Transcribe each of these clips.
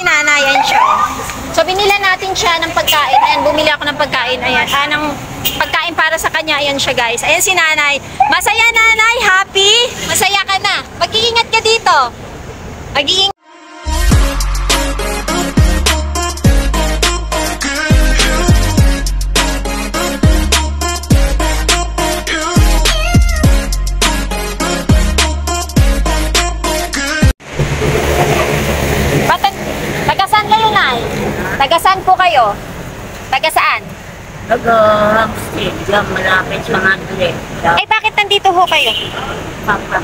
nanay, ayan siya. So, binila natin siya ng pagkain. Ayan, bumili ako ng pagkain. Ayan, ng pagkain para sa kanya. Ayan siya, guys. Ayan si nanay. Masaya, nanay? Happy? Masaya ka na. Mag-iingat ka dito. Mag-iingat. Taga-saan po kayo? Taga-saan? Taga-stadium, malapit sa Madrid. Ay, bakit nandito ho kayo? Papa.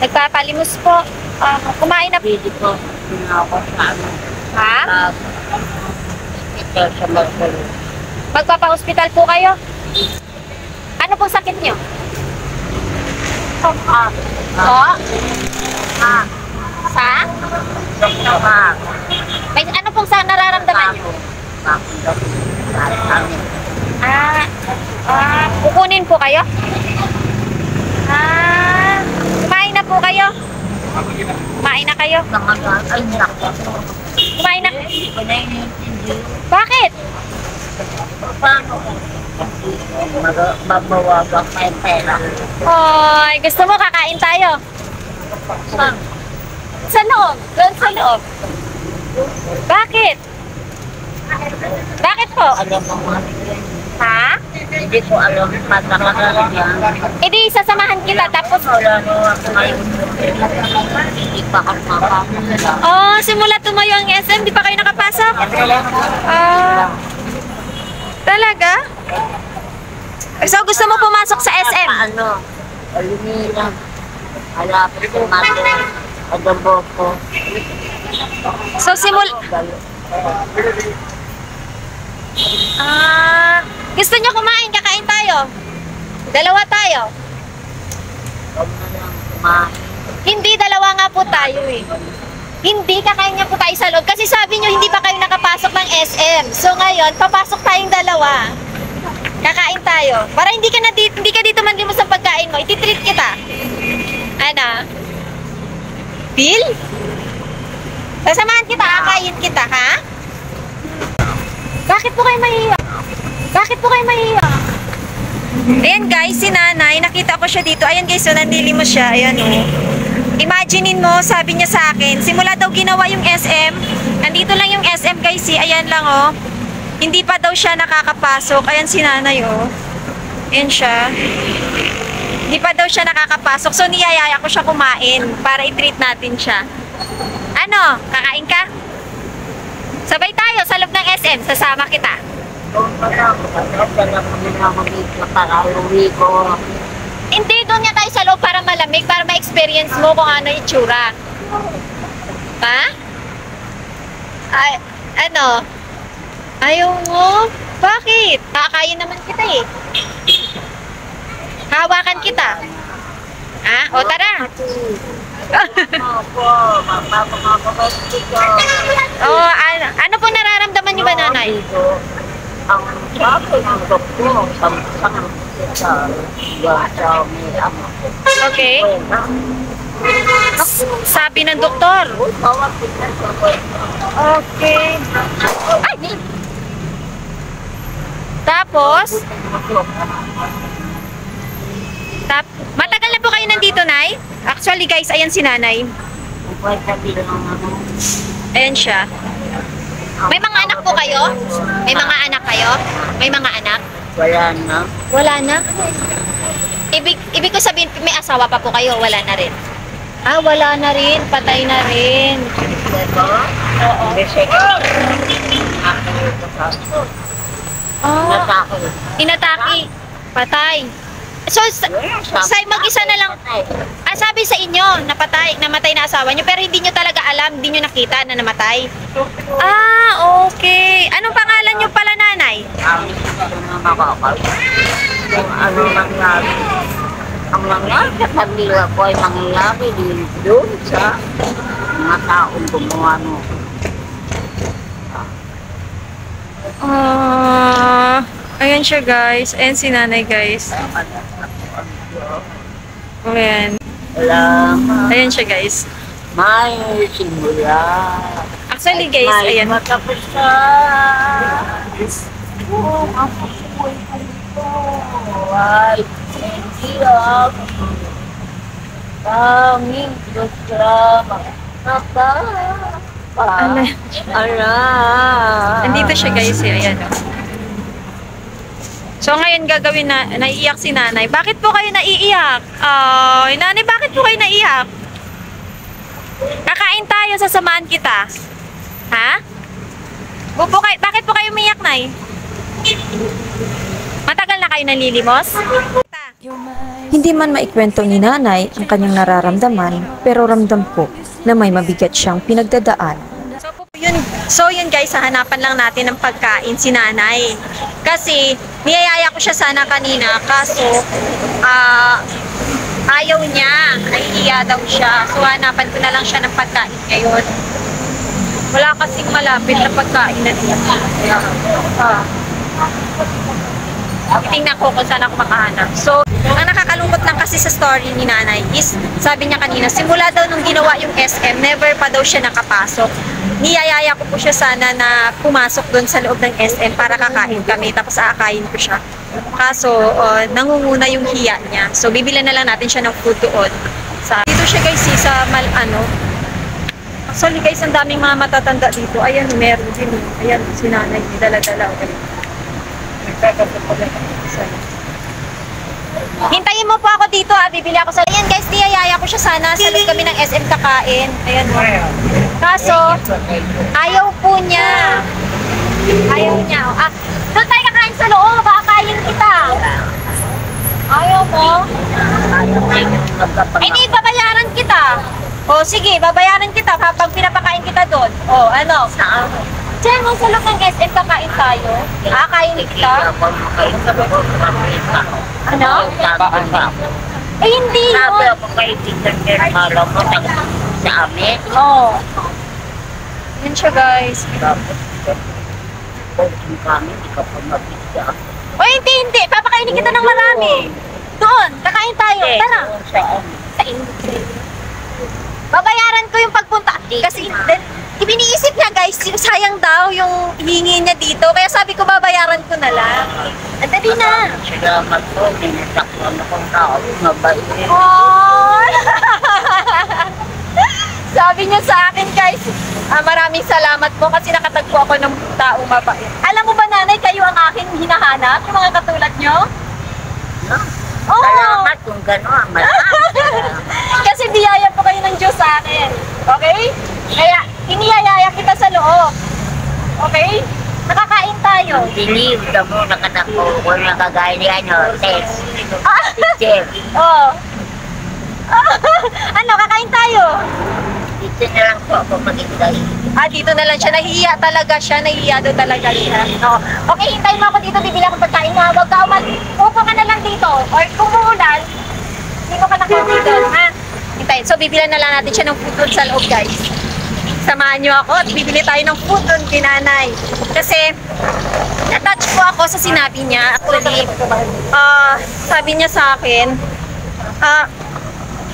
Nagpapalimos po. Kumain na. Pwede po. Ako sa ano. Ha? Ito sa Marcelo. Magpapa-hospital po kayo? Ano pong sakit nyo? Sa? May ano pong nararamdaman nyo? Kukunin po kayo? Kumain na po kayo? Kumain na kayo? Kumain na? Bakit? Mabawagan pa yung pera. Hoy, gusto mo kakain tayo? Sa loob? Doon sa loob? Bakit? Bakit po? Alam mo nga. Ha? Hindi ko alam. Matakalan yan. E di, sasamahan kita tapos... Wala no ako ngayon. Hindi pa ako makakala. Oh, simula tumayo ang SM, di pa kayo nakapasok? Talaga? So, gusto mo pumasok sa SM? Ano? Alumina. Halapit ko mati. Adobo ko. So, gusto nyo kumain? Kakain tayo? Dalawa tayo? Huwag na lang kumain. Hindi, dalawa nga po tayo eh. Hindi, kakain nga po tayo sa loob. Kasi sabi nyo, hindi pa kayo nakapasok ng SM. So ngayon, papasok tayong dalawa. Kakain tayo. Para hindi ka dito manlimos sa pagkain mo. Ititreat kita. Ano? Bill? Sasamahan kita, kakain kita, ha? Bakit po kayo mahiya? Bakit po kayo mahiya? Ayan guys, si nanay, nakita ko siya dito. Ayan guys, so nanlilimos siya. Ayan o. Imaginein mo, sabi niya sa akin, simula daw ginawa yung SM. Nandito lang yung SM guys, ayan lang o. Hindi pa daw siya nakakapasok. Ayan si nanay o. Ayan siya. Hindi pa daw siya nakakapasok. So niyayaya ko siya kumain para i-treat natin siya. Ano? Kakain ka? Sabay tayo sa loob ng SM. Sasama kita. Hindi, doon nga tayo sa loob para malamig, para ma-experience mo kung ano yung itsura. Ha? Ay, ano? Ayaw mo? Bakit? Kakain naman kita eh. Hawakan kita. Ha? O tara. Oh, ano po nararamdaman niyo ba, nanay? Ang sabi ng doktor, Okay. Sabi ng doktor. Okay. Ay! Tapos? Matagal na po kayo nandito, nay? Actually, guys, ayan si nanay. Ayan siya. May mga anak po kayo? May mga anak kayo? May mga anak? Wala na. Wala na? Ibig ko sabihin, may asawa pa po kayo? Wala na rin? Ah, wala na rin. Patay na rin. Oo. Inatake. Patay. So, mag-isa na lang. Sabi sa inyo, namatay na asawa nyo, pero hindi nyo talaga alam, hindi nyo nakita na namatay. Okay. Anong pangalan nyo pala, nanay? Ano nangyari? Ang nangyari sa pamilya ko ay mangyayari din doon sa mga taong gumawa mo. Ayan siya, guys. Ayan si nanay, guys. Ayan. Salamat. Ayan siya, guys. May simula. Actually guys, ayan. Matapos sa... Oh, ang pasukoy ko ito. Ay, hindi ah. Daming drama. Andito siya guys, ayan. Oh. So ngayon gagawin na, naiiyak si nanay. Bakit po kayo naiiyak? Nanay, bakit po kayo naiiyak? Kakain tayo, sasamahan kita. Ha? Bakit po kayo umiyak, nay? Matagal na kayo nalilimos? Hindi man maikwento ni nanay ang kanyang nararamdaman, pero ramdam ko na may mabigat siyang pinagdadaan. So yun guys, hahanapan lang natin ng pagkain si nanay. Kasi niyayaya ko siya sana kanina, kaso ayaw niya, nahihiya daw siya. So hanapan ko na lang siya ng pagkain ngayon. Wala kasing malapit na pagkain na niya. Tingnan ko kung saan ako makahanap. So, ang nakakalungkot lang kasi sa story ni nanay is, sabi niya kanina, simula daw nung ginawa yung SM, never pa daw siya nakapasok. Niyayaya ko po siya sana na pumasok doon sa loob ng SM para kakain kami, tapos aakayin ko siya. Kaso, nangunguna yung hiya niya. So, bibilan na lang natin siya ng food doon. Dito siya guys, sa actually guys, ang daming mga matatanda dito. Ayan, meron din. Ayan, si nanay, dala-dala. Hintayin mo po ako dito bibili ako sa... Ayan guys, niyayaya ko siya sana. Sa loob kami ng SM kakain. Ayan mo. Kaso, ayaw po niya. Ayaw niya. Doon tayo kakain sa loob. Kakain kita. Ayaw mo? Ay, di, babayaran kita. O, sige, babayaran kita habang pinapakain kita doon. O, ano? Saan? Diyan mo sa loob ng SM kakain tayo. Kakain kita. Ano? Eh, hindi yun. Sabi ako kaibigan niya ng malam mo sa amin. Oo. Yan siya guys. Kung kami, hindi ka pa mabigya. O, hindi. Papakainin kita ng marami. Doon, kakain tayo. Tara. Sa industry. Babayaran ko yung pagpunta. Kasi, iniisip niya guys, sayang daw yung hihingi niya dito. Kaya sabi ko, babayaran ko na lang. Dali na. Salamat po, minasaklan akong tao, mabait. Oh! Sabi niya sa akin guys, maraming salamat po kasi nakatagpo ako ng taong mabait. Alam mo ba nanay, kayo ang aking hinahanap, yung mga katulad niyo? Oh! Salamat kung gano'n. Kasi biyaya po kayo ng Diyos sa akin. Okay? Kaya, iniyayaya kita sa loob. Okay? Nakakain tayo. Believe na mo, nakatako ko, nakagaya niya, test. Teacher. Oh. Ano, kakain tayo? Dito na lang po ako maghintay. Dito na lang siya. Nahihiya talaga siya. Nahihiya daw talaga siya. No. Okay, hintayin mo ako dito. Bibili ako pagkain mo. Huwag ka upo ka na lang dito. Or kung umuulan, hindi mo ka nakuha dito. Ha? Hintayin. So, bibilan na lang natin siya ng food doon sa loob, guys. Samahan niyo ako at bibili tayo ng food doon kay nanay. Kasi, na-touch po ako sa sinabi niya. Actually, sabi niya sa akin,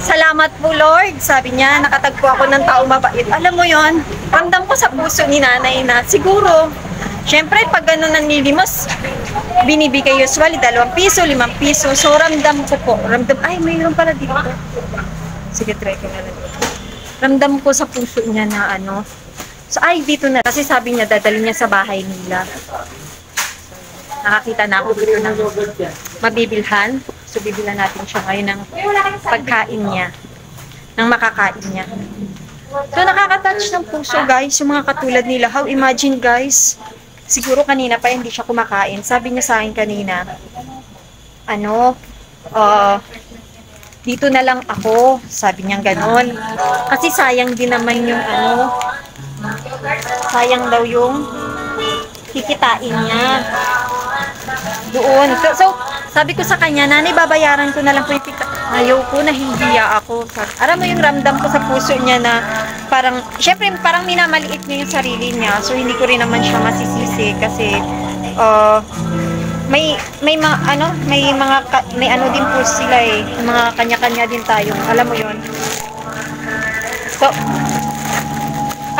salamat po Lord, sabi niya, nakatagpo ako ng tao mabait. Alam mo yon, ramdam ko sa puso ni nanay na siguro, syempre pag gano'n nanlilimos, binibigay usually 2 piso, 5 piso. So ramdam ko po, ay mayroon pala dito. Sige, try ko na lang. Ramdam ko sa puso niya na so ay dito na, kasi sabi niya dadalhin niya sa bahay nila. Nakakita na ako dito ng mabibilhan. So, bibilan natin siya ngayon ng pagkain niya. Ng makakain niya. So, nakaka-touch ng puso, guys. Yung mga katulad nila. How imagine, guys. Siguro kanina pa hindi siya kumakain. Sabi niya sa akin kanina, dito na lang ako. Sabi niya ganon. Kasi sayang din naman yung sayang daw yung kikitain niya. Doon. So, sabi ko sa kanya, nanay, babayaran ko na lang po yung ayaw ko, nahihiya ako. Alam mo yung ramdam ko sa puso niya na parang, syempre parang minamaliit niya yung sarili niya. So, hindi ko rin naman siya masisisi kasi may ano din po sila mga kanya-kanya din tayo. Alam mo yon. So,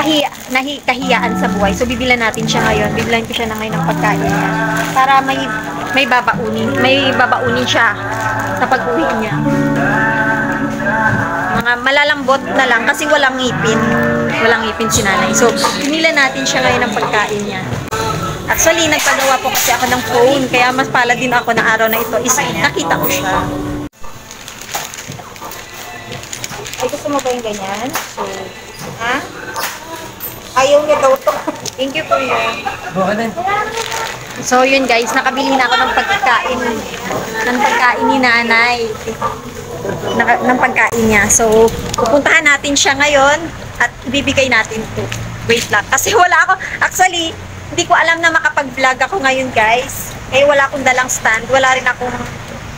kahiyaan sa buhay. So, bibilan natin siya ngayon. Bibilan ko siya na ngayon ng pagkain niya. Para may babaunin siya sa pag-uwi niya. Mga malalambot na lang kasi walang ngipin. Walang ngipin si nanay. So, bibilan natin siya ngayon ng pagkain niya. Actually, nagpagawa po kasi ako ng phone. Kaya mas pala din ako na araw na ito is nakita ko siya. Ay, gusto mo ba yung ganyan? So, ha? Ayaw niya daw to. Thank you, Kuya. So, yun guys, nakabili na ako ng pagkain ni nanay. Ng pagkain niya. So, pupuntahan natin siya ngayon at ibibigay natin to. Wait lang. Kasi wala ako, actually, hindi ko alam na makapag-vlog ako ngayon guys. Eh, wala akong dalang stand. Wala rin akong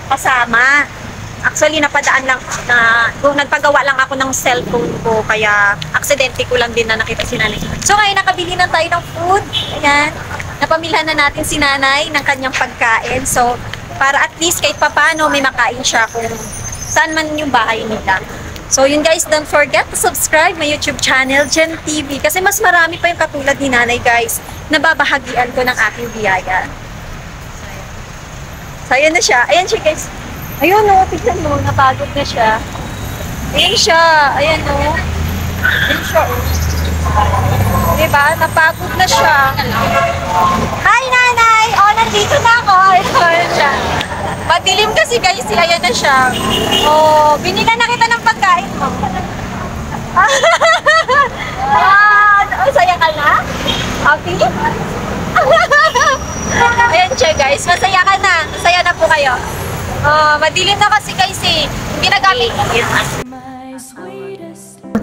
kasama. Actually, napadaan lang nagpagawa lang ako ng cellphone ko, kaya aksidente ko lang din na nakita si nanay. So ngayon, nakabili na tayo ng food. Ayan, napamilhan na natin si nanay ng kanyang pagkain. So, para at least kahit papano may makain siya kung saan man yung bahay nila. So yun guys, don't forget to subscribe my YouTube channel, Jen TV. Kasi mas marami pa yung katulad ni nanay guys, na babahagian ko ng aking biyaya. So ayan na siya. Ayan siya guys. Ayun o, tignan mo, napagod na siya. Ayan siya, ayan o. Ayan siya o. Diba? Napagod na siya. Hi, nanay! O, nandito na ako. Ayan siya. Madilim kasi guys, ayan na siya. O, binilan na kita ng pagkain mo. Saya ka na? Happy? Ayan siya guys, masaya ka na. Masaya na po kayo. Madilim na kasi guys eh. Ginagamit ko.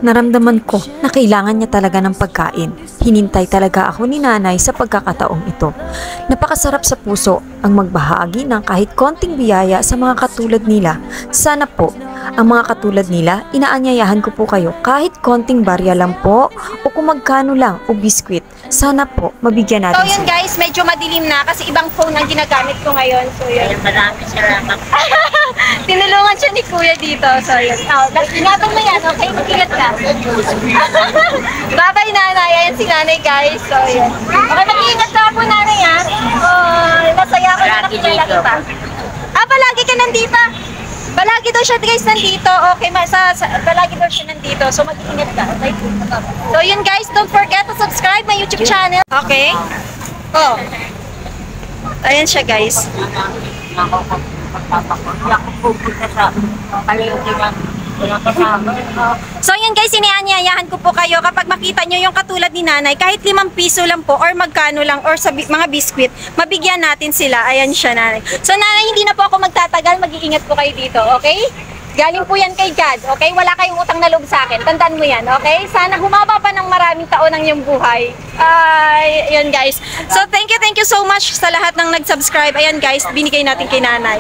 Naramdaman ko na kailangan niya talaga ng pagkain. Hinintay talaga ako ni nanay sa pagkakataong ito. Napakasarap sa puso ang magbahagi ng kahit konting biyaya sa mga katulad nila. Sana po, ang mga katulad nila, inaanyayahan ko po kayo kahit konting barya lang po o kung magkano lang o biskwit. Sana po, mabigyan natin So yun guys, medyo madilim na kasi ibang phone ang ginagamit ko ngayon. So yun. Maraming salamat. Tinulungan siya ni Kuya dito. So yun. Ingatan mo yan, okay? Mag-ingat ka. Bye-bye nanay. Ayan si nanay guys. So yun. Okay, mag-ingat ka po nanay ha. Masaya ko na nakilala kita. Palagi ka nandito. Palagi daw siya guys nandito. Okay, palagi daw siya nandito. So mag-ingat ka. Okay? So yun guys, don't forget to subscribe my YouTube channel. Okay? Oh. Ayan siya guys. So yun guys, inianyayahan ko po kayo kapag makita nyo yung katulad ni nanay, kahit 5 piso lang po or magkano lang or sa mga biskwit, mabigyan natin sila. Ayan siya nanay. So nanay, hindi na po ako magtatagal, mag-iingat po kayo dito, okay? Galing po yan kay God, okay? Wala kayong utang na loob sa akin. Tandaan mo yan, okay? Sana humaba pa ng maraming taon ang iyong buhay. Ayan guys. So thank you so much sa lahat ng nag-subscribe. Ayan guys, binigay natin kay nanay.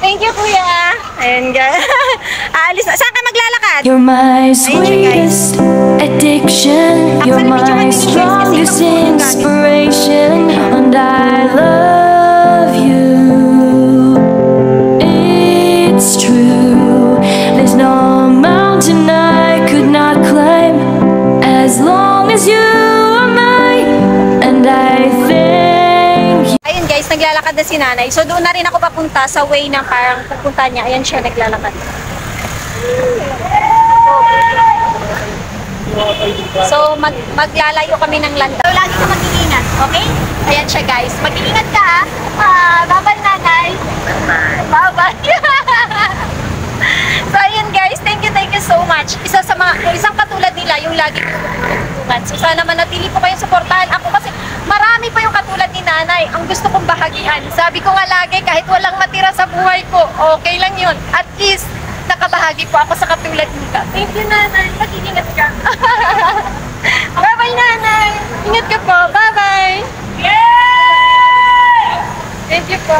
Thank you kuya. Ayan guys. Aalis na. Saan ka maglalakad? You're my sweetest addiction. You're my strongest inspiration. And I love you. It's true. There's no mountain I could not climb as long as you are mine. And I thank you. Ayun guys, naglalakad na si nanay. So doon na rin ako papunta sa way na parang pupunta niya. Ayan siya, naglalakad. So maglalayo kami ng landa. So lagi ka mag-iingat, okay? Ayan siya guys. Mag-iingat ka ha. Bye-bye nanay. Bye-bye. So ayun guys, thank you so much. Isang katulad nila yung lagi ko tutulungan. So sana manatili po kayong suportahan ako kasi marami pa yung katulad ni nanay. Ang gusto kong bahagian. Sabi ko nga lagi, kahit walang matira sa buhay ko, okay lang yun. At least, nakabahagi po ako sa katulad nila. Thank you nanay. Mag-ingat ka. Bye-bye nanay. Ingat ka po. Bye-bye. Yeah! Thank you po.